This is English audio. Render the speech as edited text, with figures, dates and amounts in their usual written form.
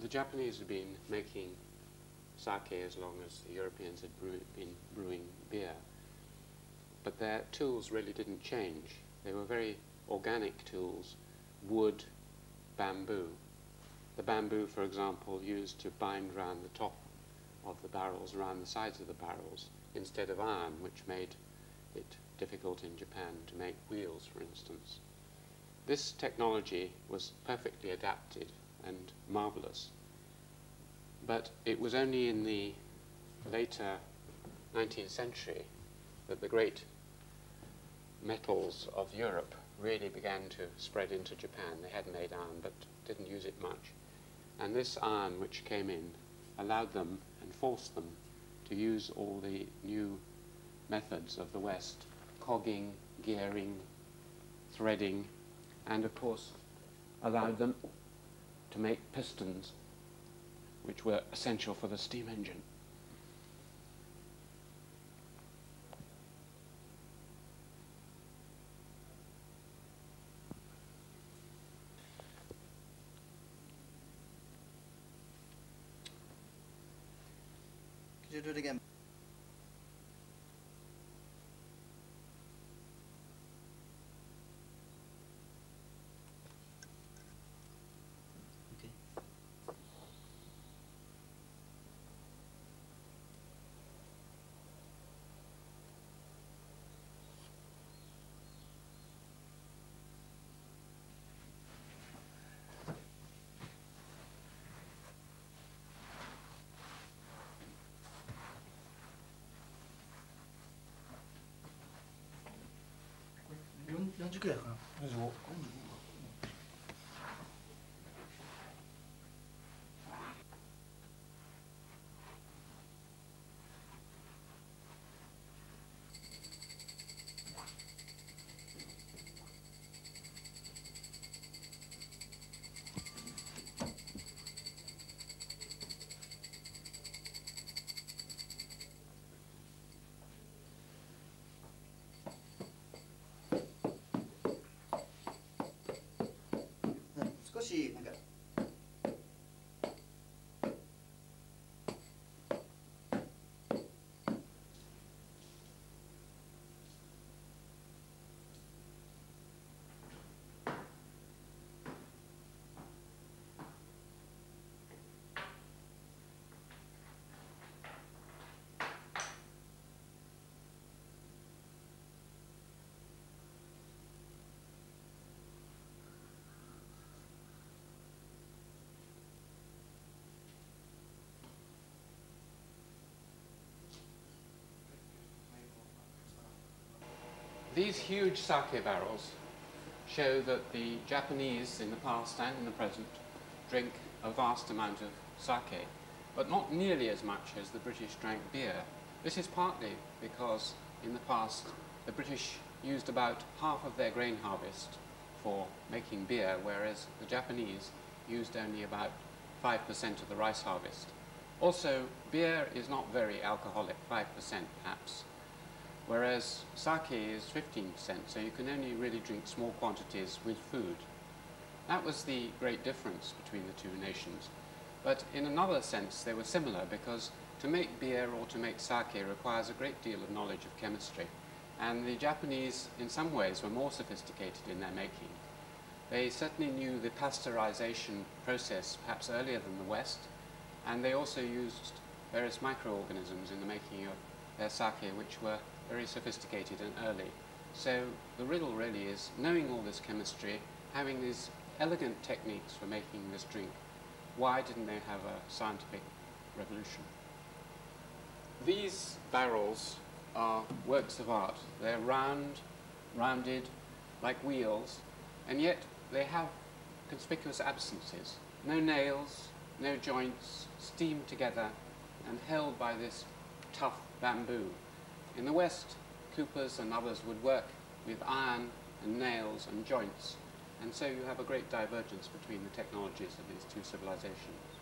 Japanese had been making sake as long as the Europeans had been brewing beer, but their tools really didn't change. They were very organic tools, wood, bamboo. The bamboo, for example, used to bind round the top of the barrels, around the sides of the barrels, instead of iron, which made it difficult in Japan to make wheels, for instance. This technology was perfectly adapted and marvelous, but it was only in the later 19th century that the great metals of Europe really began to spread into Japan. They had made iron, but didn't use it much. And this iron which came in allowed them and forced them to use all the new methods of the West: cogging, gearing, threading, and of course allowed them to make pistons, which were essential for the steam engine. Could you do it again? Okay.40くらいかな。45。少しなんかThese huge sake barrels show that the Japanese in the past and in the present drink a vast amount of sake, but not nearly as much as the British drank beer. This is partly because in the past the British used about half of their grain harvest for making beer, whereas the Japanese used only about 5% of the rice harvest. Also, beer is not very alcoholic, 5% perhaps, whereas sake is 15%, so you can only really drink small quantities with food. That was the great difference between the two nations. But in another sense, they were similar, because to make beer or to make sake requires a great deal of knowledge of chemistry. And the Japanese, in some ways, were more sophisticated in their making. They certainly knew the pasteurization process perhaps earlier than the West, and they also used various microorganisms in the making of their sake, which were very sophisticated and early. So the riddle really is knowing all this chemistry, having these elegant techniques for making this drink. Why didn't they have a scientific revolution? These barrels are works of art. They're rounded, like wheels, and yet they have conspicuous absences. No nails, no joints, steamed together and held by this tough bamboo. In the West, coopers and others would work with iron and nails and joints, and so you have a great divergence between the technologies of these two civilizations.